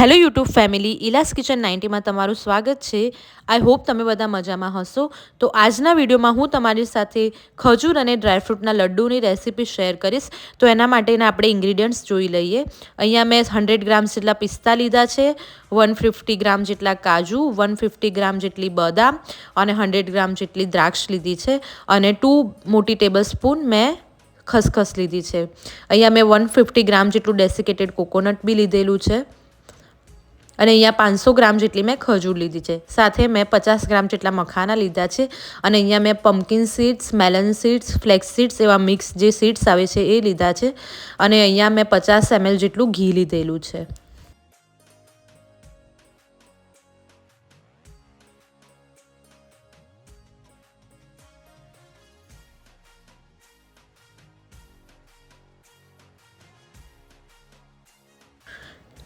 Hello YouTube family, ઇલાસ kitchen 90માં તમારું સ્વાગત છે. આઈ હોપ તમે બધા મજામાં હશો. તો આજના વિડીયોમાં હું તમારી સાથે ખજૂર અને ડ્રાયફ્રૂટના લડ્ડુની રેસીપી શેર કરીશ. તો એના માટેના આપણે ઇન્ગ્રીડિયન્ટ્સ જોઈ લઈએ. અહીંયા મેં 100 ગ્રામ જેટલા પિસ્તા લીધા છે, 150 ગ્રામ જેટલા કાજુ, 150 ગ્રામ જેટલી બદામ અને 100 ગ્રામ જેટલી દ્રાક્ષ લીધી છે અને 2 મોટી ટેબલ સ્પૂન મેં ખસખસ લીધી છે. અહીંયા મેં 150 ગ્રામ જેટલું ડેસિકેટેડ કોકોનટ બી લીધેલું છે અને અહીંયા 500 ગ્રામ જેટલી મેં ખજૂર લીધી છે. સાથે મેં 50 ગ્રામ જેટલા મખાના લીધા છે અને અહીંયા મેં pumpkin seeds, melon seeds, flax seeds એવા મિક્સ જે સીડ્સ આવે છે એ લીધા છે અને અહીંયા મેં 50 ml જેટલું ઘી લીધેલું છે.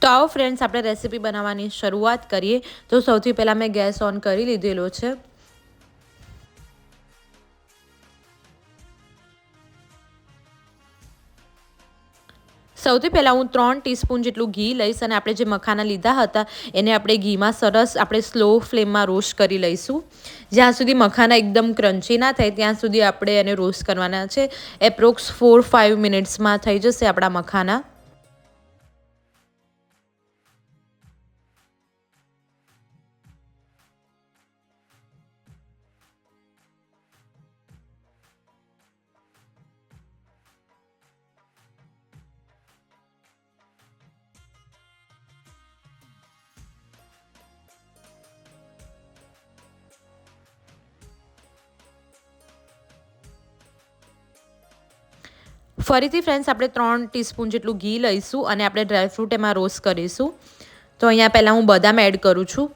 તો આવો ફ્રેન્ડ્સ, આપણે રેસીપી બનાવવાની શરૂઆત કરીએ. તો સૌથી પહેલાં મેં ગેસ ઓન કરી લીધેલો છે. સૌથી પહેલાં હું 3 ટીસ્પૂન જેટલું ઘી લઈશ અને આપણે જે મખાના લીધા હતા એને આપણે ઘીમાં સરસ આપણે સ્લો ફ્લેમમાં રોસ્ટ કરી લઈશું. જ્યાં સુધી મખાના એકદમ ક્રન્ચી ના થાય ત્યાં સુધી આપણે એને રોસ્ટ કરવાના છે. એપ્રોક્સ 4-5 મિનિટ્સમાં થઈ જશે આપણા મખાના. ફરીથી ફ્રેન્ડ્સ, આપણે 3 ટીસ્પૂન જેટલું ઘી લઈશું અને આપણે ડ્રાયફ્રૂટ એમાં રોસ્ટ કરીશું. તો અહીંયા પહેલાં હું બદામ એડ કરું છું.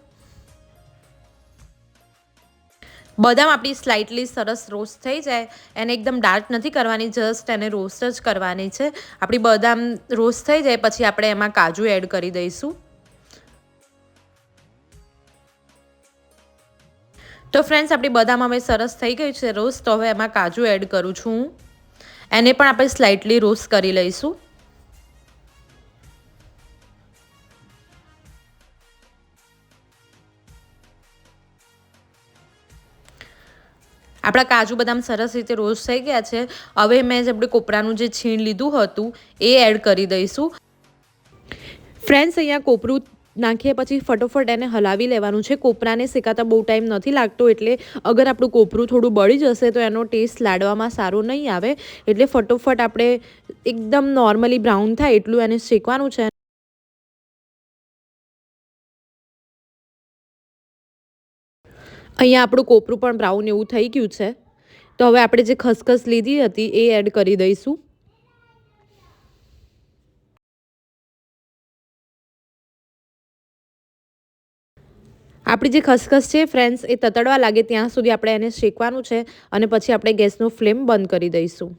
બદામ આપણી સ્લાઇટલી સરસ રોસ્ટ થઈ જાય, એને એકદમ ડાર્ક નથી કરવાની, જસ્ટ એને રોસ્ટ જ કરવાની છે. આપણી બદામ રોસ્ટ થઈ જાય પછી આપણે એમાં કાજુ એડ કરી દઈશું. તો ફ્રેન્ડ્સ, આપણી બદામ હવે સરસ થઈ ગઈ છે રોસ્ટ. તો હવે એમાં કાજુ એડ કરું છું. એને પણ આપણે સ્લાઇટલી રોસ્ટ કરી લઈશું. આપણા કાજુ બદામ સરસ રીતે રોસ્ટ થઈ ગયા છે. હવે મેં જે આપણે કોપરાનું જે છીણ લીધું હતું એ એડ કરી દઈશું. ફ્રેન્ડ્સ, અહીંયા કોપરું નાખીએ પછી ફટોફટ એને હલાવી લેવાનું છે. કોપરાને શેકાતા બહુ ટાઈમ નથી લાગતો, એટલે અગર આપણું કોપરું થોડું બળી જશે તો એનો ટેસ્ટ લાડવામાં સારો નહીં આવે. એટલે ફટોફટ આપણે એકદમ નોર્મલી બ્રાઉન થાય એટલું એને શેકવાનું છે. અહીંયા આપણું કોપરું પણ બ્રાઉન એવું થઈ ગયું છે. તો હવે આપણે જે ખસખસ લીધી હતી એ એડ કરી દઈશું. આપણી જે ખસખસ છે ફ્રેન્ડ્સ, એ તતડવા લાગે ત્યાં સુધી આપણે એને શેકવાનું છે અને પછી આપણે ગેસનો ફ્લેમ બંધ કરી દઈશું.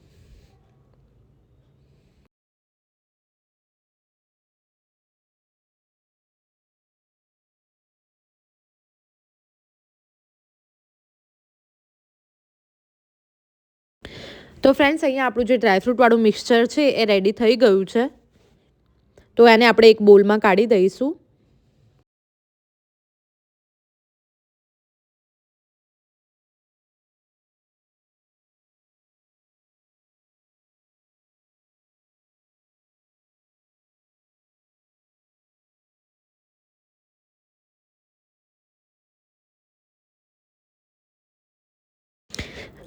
તો ફ્રેન્ડ્સ, અહીંયા આપણું જે ડ્રાયફ્રૂટવાળું મિક્સચર છે એ રેડી થઈ ગયું છે. તો એને આપણે એક બોલમાં કાઢી દઈશું.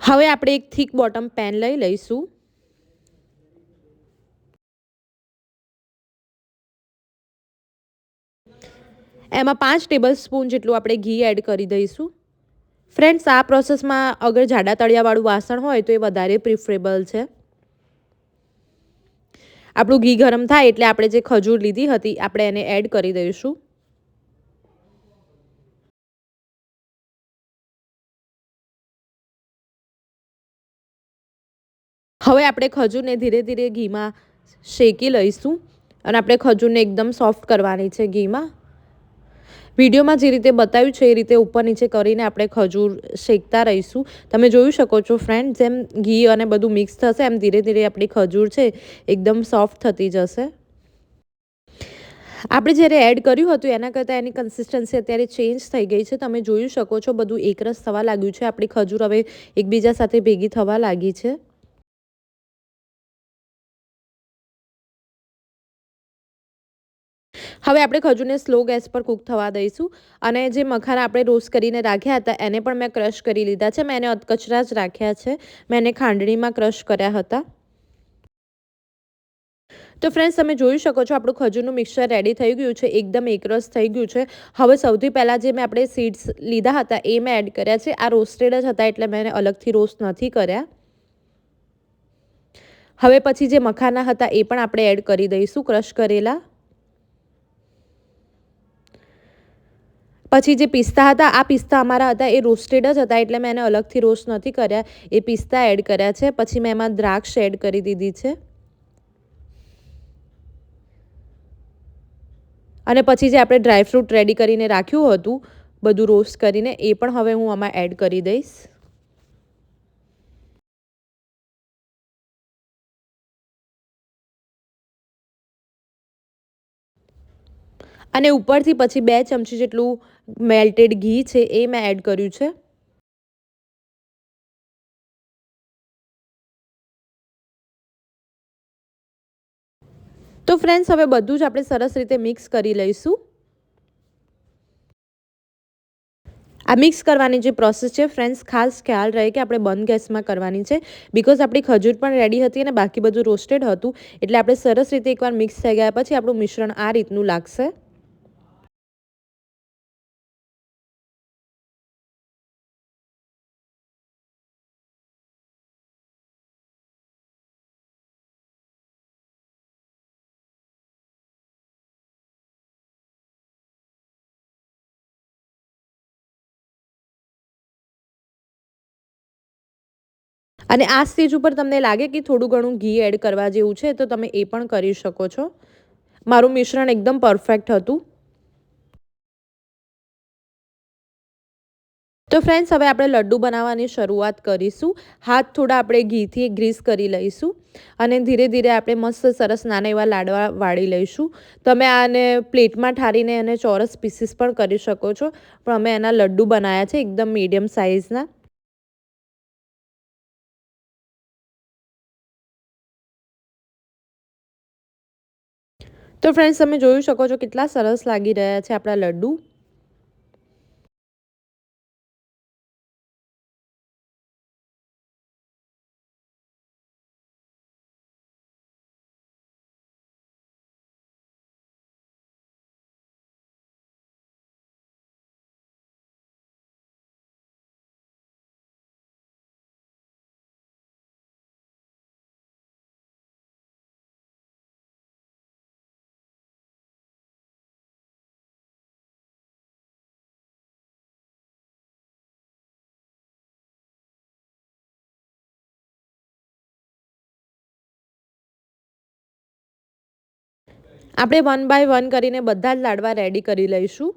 હવે આપણે એક થીક બોટમ પેન લઈ લઈશું. એમાં 5 ટેબલ સ્પૂન જેટલું આપણે ઘી એડ કરી દઈશું. ફ્રેન્ડ્સ, આ પ્રોસેસમાં અગર જાડા તળિયાવાળું વાસણ હોય તો એ વધારે પ્રિફરેબલ છે. આપણું ઘી ગરમ થાય એટલે આપણે જે ખજૂર લીધી હતી આપણે એને એડ કરી દઈશું. હવે આપણે ખજૂરને ધીરે ધીરે ઘીમાં શેકી લઈશું અને આપણે ખજૂરને એકદમ સોફ્ટ કરવાની છે ઘીમાં. વિડીયોમાં જે રીતે બતાવ્યું છે એ રીતે ઉપર નીચે કરીને આપણે ખજૂર શેકતા રહીશું. તમે જોઈ શકો છો ફ્રેન્ડ, જેમ ઘી અને બધું મિક્સ થશે એમ ધીરે ધીરે આપણી ખજૂર છે એકદમ સોફ્ટ થતી જશે. આપણે જ્યારે એડ કર્યું હતું એના કરતાં એની કન્સિસ્ટન્સી અત્યારે ચેન્જ થઈ ગઈ છે. તમે જોઈ શકો છો બધું એકરસ થવા લાગ્યું છે. આપણી ખજૂર હવે એકબીજા સાથે ભેગી થવા લાગી છે. હવે આપણે ખજૂરને સ્લો ગેસ પર કૂક થવા દઈશું અને જે મખાના આપણે રોસ્ટ કરીને રાખ્યા હતા એને પણ મેં ક્રશ કરી લીધા છે. મેં એને અધકચરા જ રાખ્યા છે. મેં એને ખાંડણીમાં ક્રશ કર્યા હતા. તો ફ્રેન્ડ્સ, તમે જોઈ શકો છો આપણું ખજૂરનું મિક્સચર રેડી થઈ ગયું છે. એકદમ એકરસ થઈ ગયું છે. હવે સૌથી પહેલાં જે મેં આપણે સીડ્સ લીધા હતા એ મેં એડ કર્યા છે. આ રોસ્ટેડ જ હતા એટલે મેં અલગથી રોસ્ટ નથી કર્યા. હવે પછી જે મખાના હતા એ પણ આપણે એડ કરી દઈશું ક્રશ કરેલા. પછી જે પિસ્તા હતા, આ પિસ્તા અમારા હતા એ રોસ્ટેડ જ હતા એટલે મેં એને અલગથી રોસ્ટ નથી કર્યા. એ પિસ્તા એડ કર્યા છે. પછી મેં એમાં દ્રાક્ષ એડ કરી દીધી છે. અને પછી જે આપણે ડ્રાયફ્રૂટ રેડી કરીને રાખ્યું હતું બધું રોસ્ટ કરીને એ પણ હવે હું આમાં એડ કરી દઈશ. અને ઉપરથી પછી 2 ચમચી જેટલું મેલ્ટેડ ઘી છે એ મેં એડ કર્યું છે. તો ફ્રેન્ડ્સ, હવે બધું જ આપણે સરસ રીતે મિક્સ કરી લઈશું. આ મિક્સ કરવાની જે પ્રોસેસ છે ફ્રેન્ડ્સ, ખાસ ખ્યાલ રહે કે આપણે બંધ ગેસમાં કરવાની છે. બિકોઝ આપણી ખજૂર પણ રેડી હતી અને બાકી બધું રોસ્ટેડ હતું એટલે આપણે સરસ રીતે એકવાર મિક્સ થઈ ગયા પછી આપણું મિશ્રણ આ રીતનું લાગશે. અને આ સ્ટેજ ઉપર તમને લાગે કે થોડું ઘણું ઘી એડ કરવા જેવું છે તો તમે એ પણ કરી શકો છો. મારું મિશ્રણ એકદમ પરફેક્ટ હતું. તો ફ્રેન્ડ્સ, હવે આપણે લડ્ડુ બનાવવાની શરૂઆત કરીશું. હાથ થોડા આપણે ઘીથી ગ્રીસ કરી લઈશું અને ધીરે ધીરે આપણે મસ્ત સરસ નાના એવા લાડવા વાળી લઈશું. તમે આને પ્લેટમાં ઠારીને એને ચોરસ પીસીસ પણ કરી શકો છો, પણ અમે એના લડ્ડુ બનાવ્યા છે એકદમ મીડિયમ સાઇઝના. તો ફ્રેન્ડ્સ, તમે જોઈ શકો છો કેટલા સરસ લાગી રહ્યા છે આપણા લડ્ડુ. આપણે વન બાય વન કરીને બધા જ લાડવા રેડી કરી લઈશું.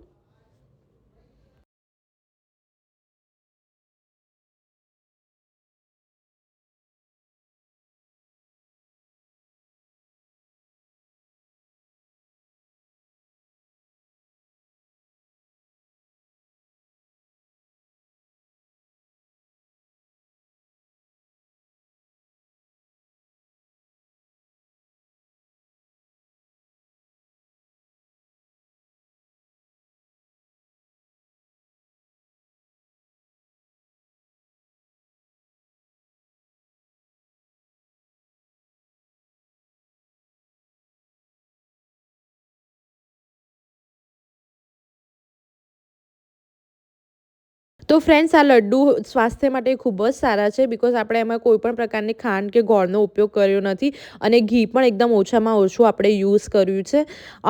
તો ફ્રેન્ડ્સ, આ લડ્ડુ સ્વાસ્થ્ય માટે ખૂબ જ સારા છે બિકોઝ આપણે એમાં કોઈ પણ પ્રકારની ખાંડ કે ગોળનો ઉપયોગ કર્યો નથી અને ઘી પણ એકદમ ઓછામાં ઓછું આપણે યુઝ કર્યું છે.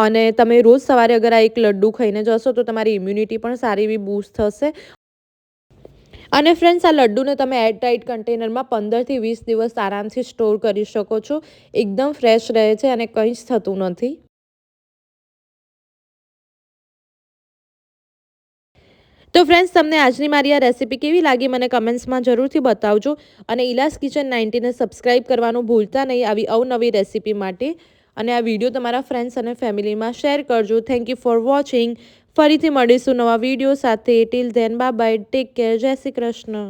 અને તમે રોજ સવારે અગર આ એક લડ્ડુ ખાઈને જશો તો તમારી ઇમ્યુનિટી પણ સારી એવી બૂસ્ટ થશે. અને ફ્રેન્ડ્સ, આ લડ્ડુને તમે એરટાઇટ કન્ટેનરમાં 15 થી 20 દિવસ આરામથી સ્ટોર કરી શકો છો. એકદમ ફ્રેશ રહે છે અને કંઈ જ થતું નથી. તો ફ્રેન્ડ્સ, તમને આજની મારી આ રેસીપી કેવી લાગી મને કમેન્ટ્સમાં જરૂરથી બતાવજો અને ઇલાસ કિચન 90ને સબસ્ક્રાઈબ કરવાનું ભૂલતા નહીં આવી અવનવી રેસીપી માટે. અને આ વિડીયો તમારા ફ્રેન્ડ્સ અને ફેમિલીમાં શેર કરજો. Thank you for watching. ફરીથી મળીશું નવા વિડીયો સાથે. Till then bye bye. Take care. જય શ્રી કૃષ્ણ.